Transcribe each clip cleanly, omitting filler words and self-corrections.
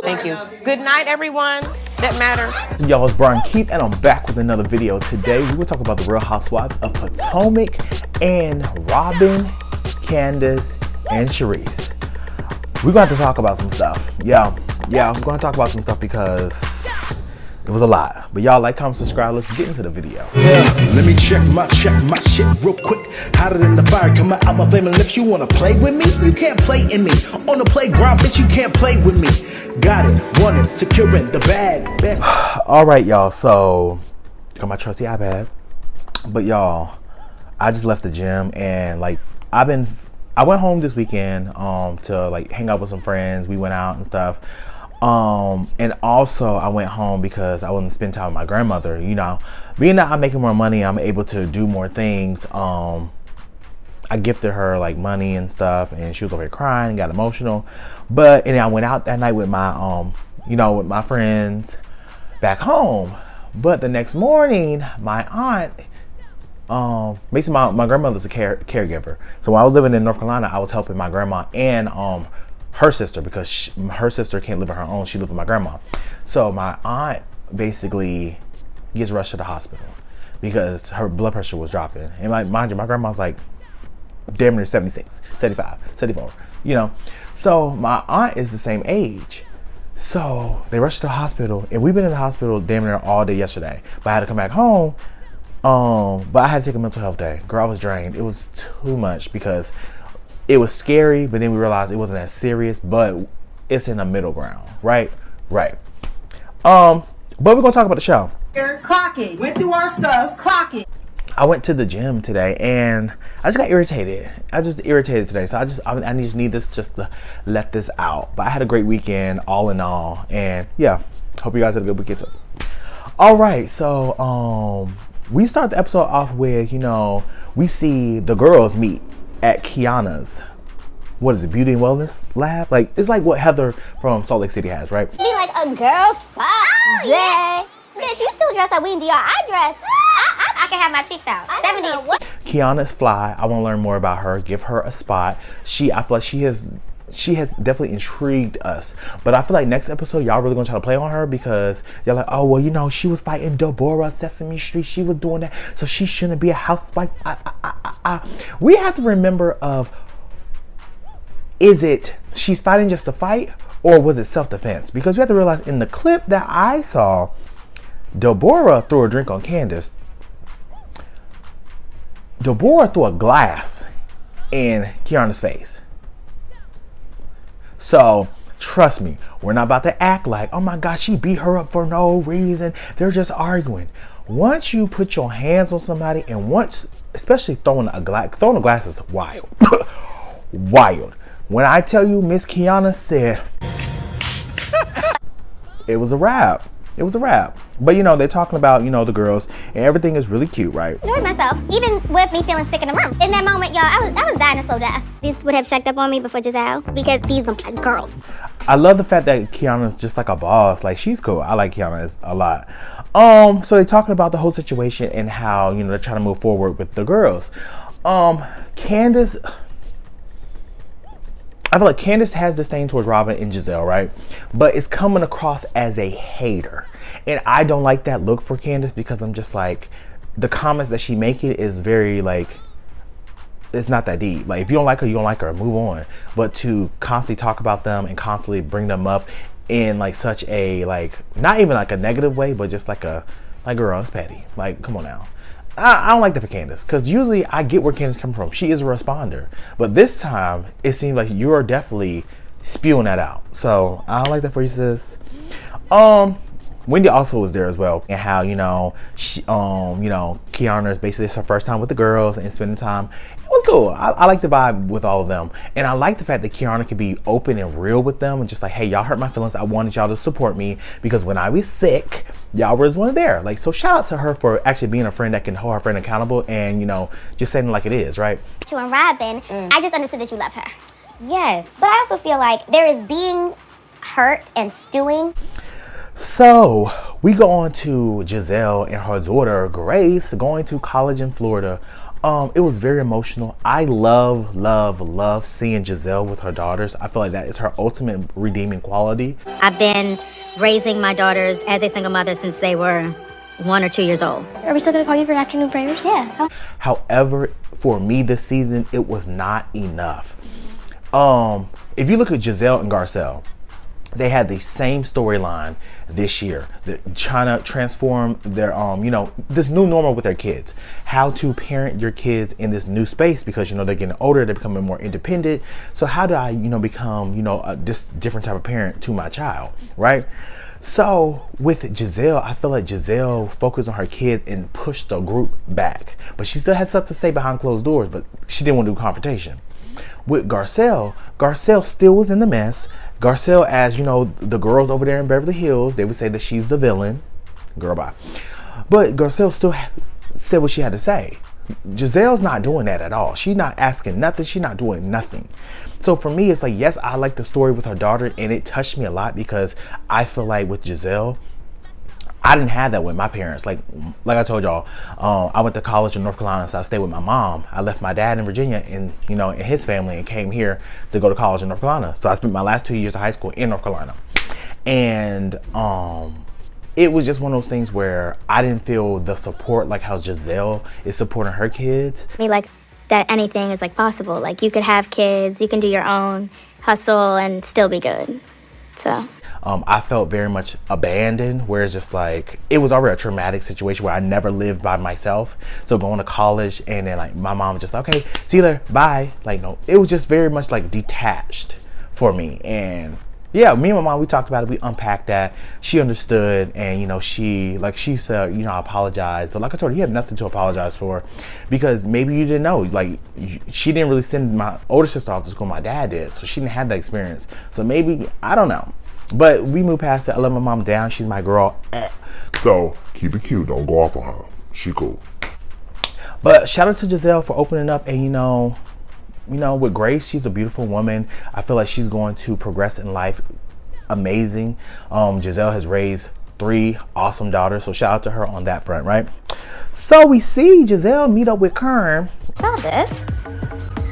Thank you. Good night, everyone. That matters. Y'all, it's Brian Keith, and I'm back with another video. Today, we will talk about the Real Housewives of Potomac and Robin, Candace, and Charisse. We're going to have to talk about some stuff. Yeah, we're going to talk about some stuff because it was a lot. But y'all, like, comment, subscribe. Let's get into the video. Yeah, let me check my shit real quick. Hotter than the fire coming out my flaming lips. You wanna play with me? You can't play in me. On the playground, bitch, you can't play with me. Got it, want it, securing the bag. Best. All right, y'all. So, got my trusty iPad. But y'all, I just left the gym and like I went home this weekend to like hang out with some friends. We went out and stuff. And also I went home because I wanted to spend time with my grandmother. You know, being that I'm making more money, I'm able to do more things. I gifted her like money and stuff, and she was over here crying and got emotional. And then I went out that night with my with my friends back home. But the next morning, my aunt, basically my grandmother's a caregiver. So when I was living in North Carolina, I was helping my grandma and her sister, because her sister can't live on her own. She lives with my grandma. So my aunt basically gets rushed to the hospital because her blood pressure was dropping. And like, mind you, my grandma's like damn near 76, 75, 74, you know. So my aunt is the same age. So they rushed to the hospital, and we've been in the hospital damn near all day yesterday. But I had to come back home. But I had to take a mental health day. Girl, I was drained. It was too much because it was scary, but then we realized it wasn't as serious, but it's in the middle ground, right? Right. But we're gonna talk about the show. Clock it. Went through our stuff. Clock it. I went to the gym today and I just got irritated. I just irritated today. So I just need this just to let this out. But I had a great weekend all in all. And yeah, hope you guys had a good weekend too. All right, so we start the episode off with, we see the girls meet at Kiana's, what is it, beauty and wellness lab? Like, it's like what Heather from Salt Lake City has, right? Be like a girl spot day. Bitch, you still dress like we in DR. I dress. I can have my cheeks out. 70s. Kiana's fly. I want to learn more about her. Give her a spot. I feel like she has definitely intrigued us. But I feel like next episode, y'all really gonna try to play on her because y'all like, oh, well, she was fighting Deborah, Sesame Street. She was doing that, so she shouldn't be a housewife. We have to remember of, is it she's fighting just to fight, or was it self-defense? Because we have to realize in the clip that I saw, Deborah threw a drink on Candace. Deborah threw a glass in Kiana's face. So, trust me, we're not about to act like, oh my gosh, she beat her up for no reason. They're just arguing. Once you put your hands on somebody, and especially throwing a glass is wild. Wild. When I tell you Miss Kiana said, it was a wrap. It was a wrap. But they're talking about, the girls, and everything is really cute, right? Enjoyed myself, even with me feeling sick in the room. In that moment, y'all, I was dying to slow down. This would have checked up on me before Giselle, because these are my girls. I love the fact that Kiana's just like a boss. Like, she's cool. I like Kiana a lot. So they're talking about the whole situation and how, they're trying to move forward with the girls. Candace, I feel like Candace has disdain towards Robin and Giselle, right? But it's coming across as a hater. And I don't like that look for Candace, because I'm just like, the comments that she making is very like, it's not that deep. Like, if you don't like her, you don't like her, move on. But to constantly talk about them and constantly bring them up in like such a, like, not even like a negative way, but just like girl, it's petty. Like, come on now. I don't like that for Candace, because usually I get where Candace comes from. She is a responder. But this time, it seems like you are definitely spewing that out. So, I don't like that for you, sis. Wendy also was there as well, and how, she, Kiana's basically, it's her first time with the girls and spending time. It was cool. I like the vibe with all of them. And I like the fact that Kiana could be open and real with them and just like, hey, y'all hurt my feelings. I wanted y'all to support me because when I was sick, y'all was one there. Like, so shout out to her for actually being a friend that can hold her friend accountable and, just saying it like it is, right? You and Robin, I just understood that you love her. Yes, but I also feel like there is being hurt and stewing. So we go on to Giselle and her daughter Grace going to college in Florida. It was very emotional. I love seeing Giselle with her daughters. I feel like that is her ultimate redeeming quality. I've been raising my daughters as a single mother since they were 1 or 2 years old. Are we still gonna call you for afternoon prayers? Yeah. However, for me this season, it was not enough. If you look at Giselle and Garcelle, they had the same storyline this year. They're trying to transform their, this new normal with their kids. How to parent your kids in this new space because, they're getting older, they're becoming more independent. So how do I, become, this different type of parent to my child, right? So with Giselle, I feel like Giselle focused on her kids and pushed the group back. But she still had stuff to say behind closed doors, but she didn't want to do confrontation. With Garcelle still was in the mess. Garcelle, as the girls over there in Beverly Hills, they would say that she's the villain. Girl, bye. But Garcelle still said what she had to say. Giselle's not doing that at all. She's not asking nothing. She's not doing nothing. So for me, it's like, yes, I like the story with her daughter, and it touched me a lot because I feel like with Giselle, I didn't have that with my parents. Like I told y'all, I went to college in North Carolina, so I stayed with my mom. I left my dad in Virginia and, in his family and came here to go to college in North Carolina. So I spent my last 2 years of high school in North Carolina. And it was just one of those things where I didn't feel the support like how Giselle is supporting her kids. I mean, like, that anything is, like, possible. Like, you could have kids, you can do your own hustle and still be good, so. I felt very much abandoned, where it's just like, it was already a traumatic situation where I never lived by myself. So going to college and then like my mom was just like, okay, see you later, bye. Like, no, it was just very much like detached for me. And yeah, me and my mom, we talked about it, we unpacked that. She understood, and she said, I apologize. But like I told her, you have nothing to apologize for, because maybe you didn't know. Like, she didn't really send my older sister off to school, my dad did. So she didn't have that experience. So maybe, I don't know. But we moved past it. I let my mom down. She's my girl. So keep it cute. Don't go off on her. She cool. But shout out to Giselle for opening up. And with Grace, she's a beautiful woman. I feel like she's going to progress in life. Amazing. Giselle has raised 3 awesome daughters. So shout out to her on that front, right? So we see Giselle meet up with Kern. Saw this.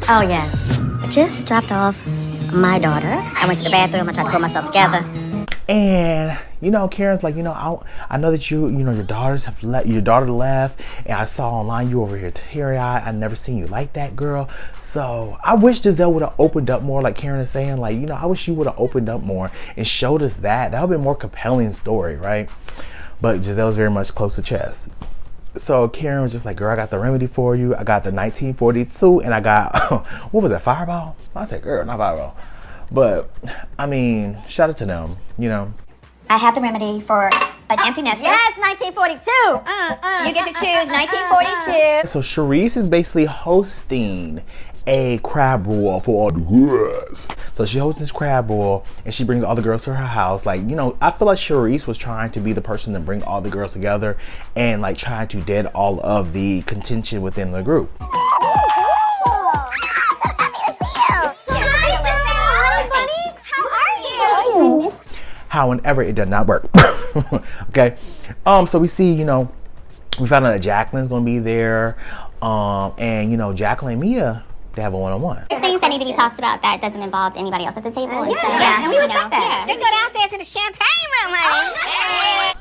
Oh, yes. I just dropped off my daughter. I went to the bathroom. I tried to pull myself together. And Karen's like, I know that your daughters have your daughter left, and I saw online you over here teary-eyed. I never seen you like that, girl. So I wish Giselle would have opened up more, like Karen is saying. Like, I wish you would have opened up more and showed us that. That would be a more compelling story, right? But Giselle's very much close to chest. So Karen was just like, girl, I got the remedy for you. I got the 1942, and I got, what was that, Fireball? I said, girl, not Fireball. But, I mean, shout out to them, I have the remedy for an empty nester. Yes, 1942. You get to choose 1942. So Charisse is basically hosting a crab boil for all the girls. So she hosts this crab boil and she brings all the girls to her house. Like, I feel like Charisse was trying to be the person to bring all the girls together and like trying to dead all of the contention within the group. However, it did not work. Okay. So we see, we found out that Jacqueline's gonna be there. And Jacqueline and Mia, they have a one-on-one. There's things that need to be talked about that doesn't involve anybody else at the table. And and we respect that. They go downstairs to the champagne room, honey.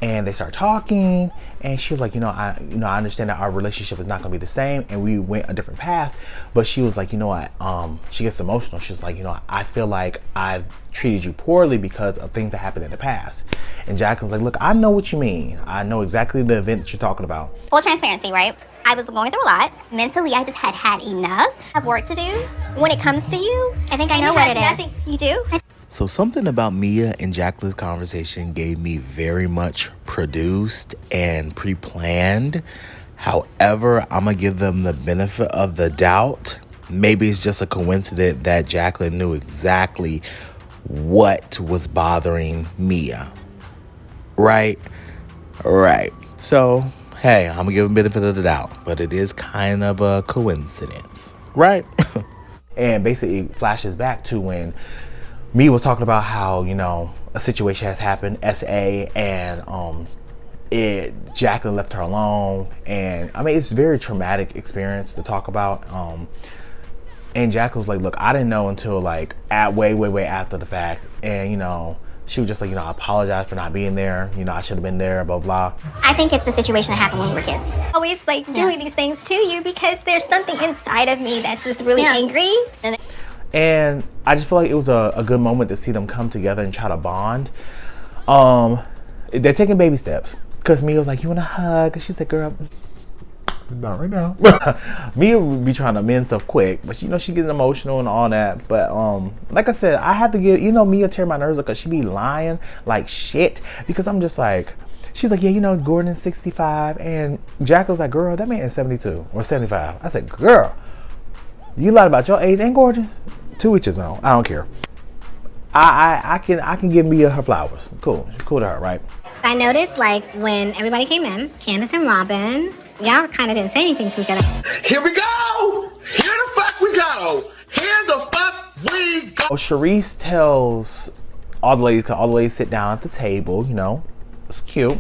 And they start talking, and she was like, I understand that our relationship is not gonna be the same, and we went a different path. But she was like, she gets emotional. She's like, I feel like I've treated you poorly because of things that happened in the past. And Jacqueline's like, look, I know what you mean. I know exactly the event that you're talking about. Full transparency, right? I was going through a lot. Mentally, I just had enough. I have work to do. When it comes to you, I think I know what it is. You do? So something about Mia and Jacqueline's conversation gave me very much produced and pre-planned. However, I'm going to give them the benefit of the doubt. Maybe it's just a coincidence that Jacqueline knew exactly what was bothering Mia. Right? So, hey, I'm going to give them the benefit of the doubt. But it is kind of a coincidence. Right? And basically it flashes back to when Mia was talking about how, a situation has happened, SA and Jacqueline left her alone, and I mean, it's a very traumatic experience to talk about. And Jacqueline was like, look, I didn't know until like way after the fact, and you know, she was just like, you know, I apologize for not being there, you know, I should have been there, blah blah. I think it's the situation that happened when we were kids. Always like doing these things to you because there's something inside of me that's just really angry. And I just feel like it was a good moment to see them come together and try to bond. They're taking baby steps. Because Mia was like, you want a hug? And she said, girl, not right now. Mia would be trying to mend stuff quick. But, you know, she's getting emotional and all that. But, like I said, I have to give, you know, Mia tear my nerves because she be lying like shit. Because I'm just like, she's like, yeah, you know, Gordon's 65. And Jack was like, girl, that man is 72 or 75. I said, girl, you lied about your age and Gordon's. To each his own. I don't care. I can give Mia her flowers. Cool to her, right? I noticed, like, when everybody came in, Candace and Robin, y'all kind of didn't say anything to each other. Here we go! Here the fuck we go! Here the fuck we go! Charisse tells all the ladies, because all the ladies sit down at the table, you know, it's cute.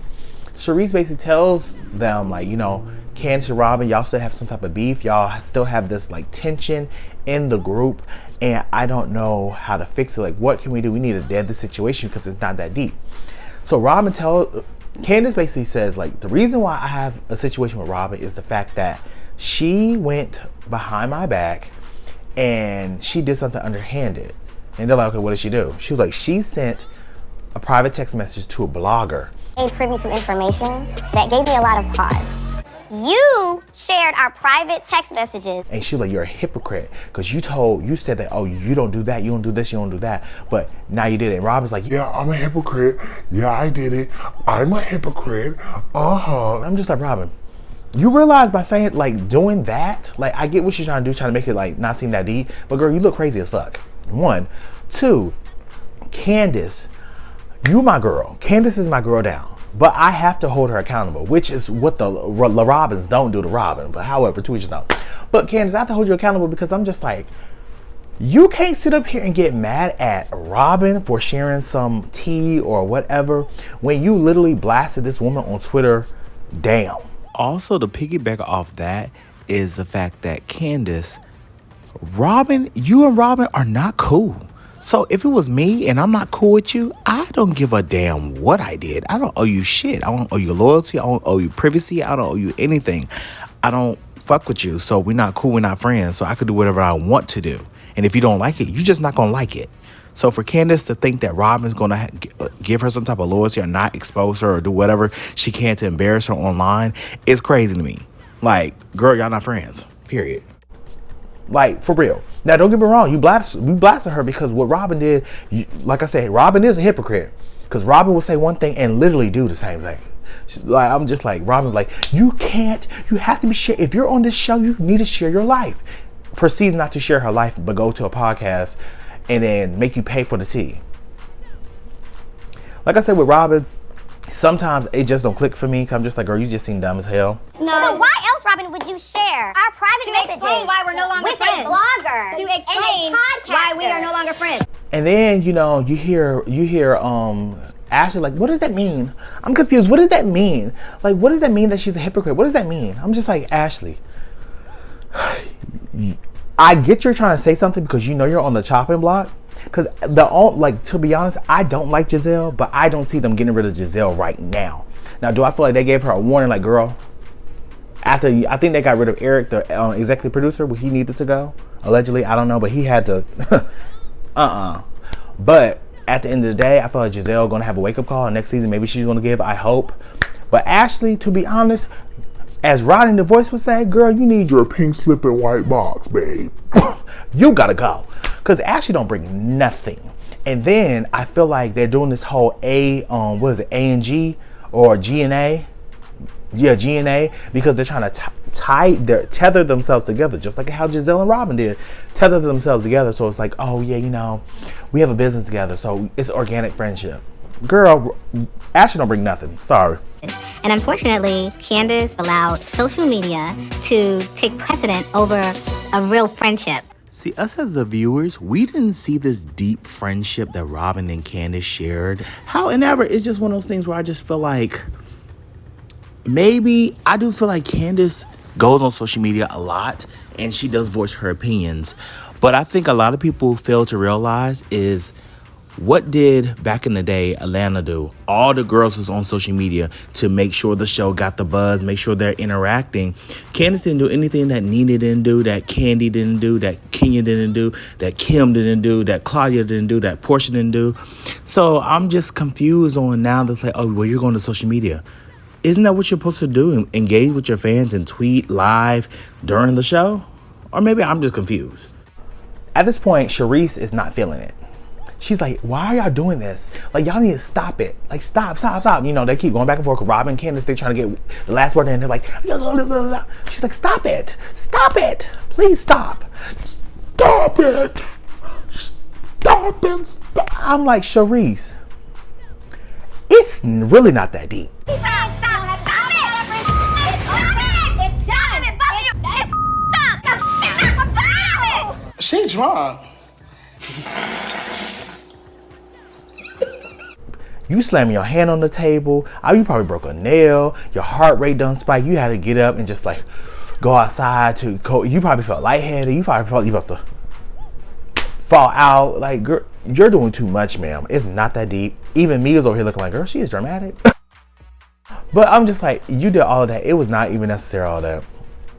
Charisse basically tells them, like, you know, Candace and Robin, y'all still have some type of beef. Y'all still have this, like, tension in the group, and I don't know how to fix it. Like, what can we do? We need to dead the situation because it's not that deep. So Candace basically says, like, the reason why I have a situation with Robin is the fact that she went behind my back and she did something underhanded. And they're like, okay, what did she do? She was like, she sent a private text message to a blogger. Privy to information that gave me a lot of pause. You shared our private text messages. And she was like, you're a hypocrite because you said that, oh, you don't do that, you don't do this, you don't do that, but now you did it. And Robin's like, Yeah, I'm a hypocrite. Yeah, I did it. I'm a hypocrite. I'm just like, Robin, you realize by saying, like, doing that, like, I get what you're trying to do, trying to make it, like, not seem that deep, but girl, you look crazy as fuck. 1, 2, Candace, you my girl. Candace is my girl down. But I have to hold her accountable, which is what the Robins don't do to Robin. But however, to each his own. But Candace, I have to hold you accountable because I'm just like, you can't sit up here and get mad at Robin for sharing some tea or whatever when you literally blasted this woman on Twitter down. Also, to piggyback off that is the fact that Candace, Robin, you and Robin are not cool. So if it was me and I'm not cool with you, I don't give a damn what I did. I don't owe you shit. I don't owe you loyalty. I don't owe you privacy. I don't owe you anything. I don't fuck with you. So we're not cool. We're not friends. So I could do whatever I want to do. And if you don't like it, you're just not going to like it. So for Candace to think that Robin's going to give her some type of loyalty or not expose her or do whatever she can to embarrass her online is crazy to me. Like, girl, y'all not friends. Period. Like, for real. Now, don't get me wrong. We blasted her because what Robin did, like I said, Robin is a hypocrite. Because Robin will say one thing and literally do the same thing. Like, I'm just like, Robin, like, you have to be share. If you're on this show, you need to share your life. Proceeds not to share her life, but go to a podcast and then make you pay for the tea. Like I said with Robin, sometimes it just don't click for me. Cause I'm just like, girl, you just seem dumb as hell. No. So why else, Robin, would you share our private messages? To explain why we're no longer with friends. a blogger. To explain why we are no longer friends. And then, you know, you hear Ashley like, what does that mean? I'm confused. What does that mean? Like, what does that mean that she's a hypocrite? What does that mean? I'm just like, Ashley, I get you're trying to say something because you know you're on the chopping block. Because to be honest, I don't like Giselle, but I don't see them getting rid of Giselle right now. Now, do I feel like they gave her a warning, like, girl, after I think they got rid of Eric, the executive producer, where he needed to go, allegedly, I don't know, but he had to, But at the end of the day, I feel like Giselle gonna have a wake-up call next season. Maybe she's gonna give, I hope. But Ashley, to be honest, as Rodney the Voice would say, girl, you need your Pink slip and white box, babe. you gotta go. Because Ashley don't bring nothing. And then I feel like they're doing this whole A&G or G&A? Yeah, G&A, because they're trying to tether themselves together, just like how Giselle and Robin did. Tether themselves together, so it's like, oh yeah, you know, we have a business together, so it's organic friendship. Girl, Ashley don't bring nothing. Sorry. And unfortunately, Candace allowed social media to take precedent over a real friendship. See, us as the viewers, we didn't see this deep friendship that Robin and Candace shared. However, it's just one of those things where I just feel like maybe I do feel like Candace goes on social media a lot and she does voice her opinions. But I think a lot of people fail to realize is what did back in the day Atlanta do? All the girls was on social media to make sure the show got the buzz, make sure they're interacting. Candace didn't do anything that Nene didn't do, that Candy didn't do, that Kenya didn't do, that Kim didn't do, that Claudia didn't do, that Portia didn't do. So I'm just confused on now that's like, oh, well, you're going to social media. Isn't that what you're supposed to do? Engage with your fans and tweet live during the show? Or maybe I'm just confused. At this point, Charisse is not feeling it. She's like, why are y'all doing this? Like, y'all need to stop it. Like, stop. You know, they keep going back and forth. Robin and Candace, they trying to get the last word in. They're like, blah, blah, blah, blah. She's like, stop it. Stop it. Please stop. Stop it. Stop it. Stop. I'm like, Charisse, it's really not that deep. Stop it. It's done. She drunk. You slamming your hand on the table. You probably broke a nail. Your heart rate done spiked. You had to get up and just like go outside to cold. You probably felt lightheaded. You probably felt you about to fall out. Like, girl, you're doing too much, ma'am. It's not that deep. Even me was over here looking like, girl, she is dramatic. But I'm just like, you did all of that. It was not even necessary, all that.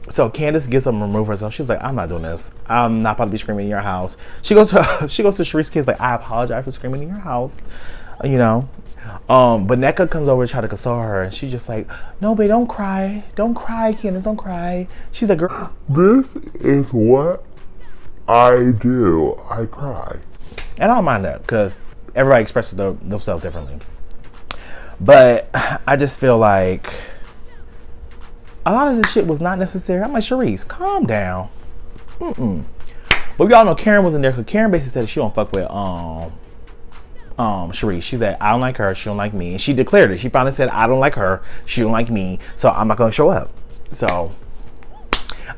So Candace gets up and remove herself. She's like, I'm not doing this. I'm not about to be screaming in your house. She goes to Sharice's kids like, I apologize for screaming in your house. You know, but Nneka comes over to try to console her, and she's just like, no, babe, don't cry, Candace, don't cry. She's like, girl, This is what I do. I cry. and I don't mind that because everybody expresses themselves differently. But I just feel like a lot of this shit was not necessary. I'm like, Charisse, calm down. But we all know Karen was in there because Karen basically said she don't fuck with Charisse. She said, I don't like her, she don't like me. And she declared it. She finally said, I don't like her, she don't like me, so I'm not gonna show up. So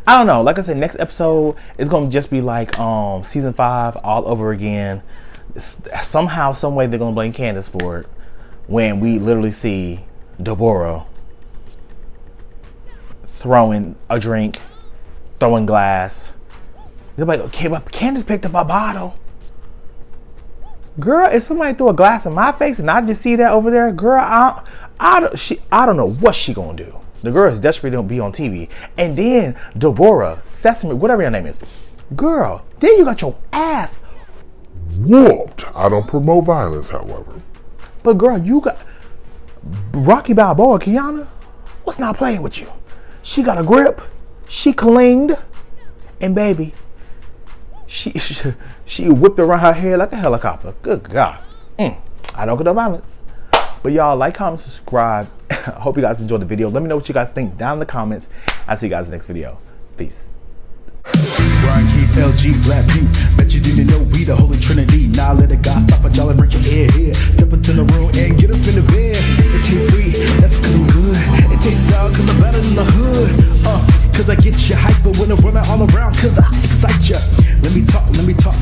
I don't know. Like I said, next episode is gonna just be like season 5 all over again. Somehow, some way they're gonna blame Candace for it when we literally see Deborah throwing a drink, throwing glass. They're like, okay, but Candace picked up a bottle. Girl, if somebody threw a glass in my face and I just see that over there, girl, I don't know what she gonna do. The girl is desperate to be on TV. And then Deborah, Sesame, whatever your name is, girl, then you got your ass Whooped. I don't promote violence, however. But girl, you got Rocky Balboa, Kiana, what's not playing with you? She got a grip, she clinged, and baby, she whipped around her head like a helicopter. Good God. I don't condone violence. But y'all, like, comment, subscribe. I hope you guys enjoyed the video. Let me know what you guys think down in the comments. I'll see you guys in the next video. Peace. Brian Keith, LG, Black Butte. Bet you didn't know we the Holy Trinity. Now let a God stop a y'all and break your head here. Step into the room and get up in the bed. It tastes sweet, that's cause I'm good. It tastes sour cause I'm better than the hood. Cause I get you hyper when I'm running all around cause I excite ya. Let me talk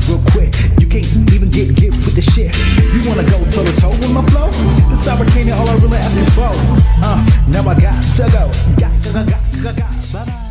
real quick. You can't even get with the shit. You wanna go toe to toe with my flow? This American all I really asking for. Now I got to go. Got. Bye-bye.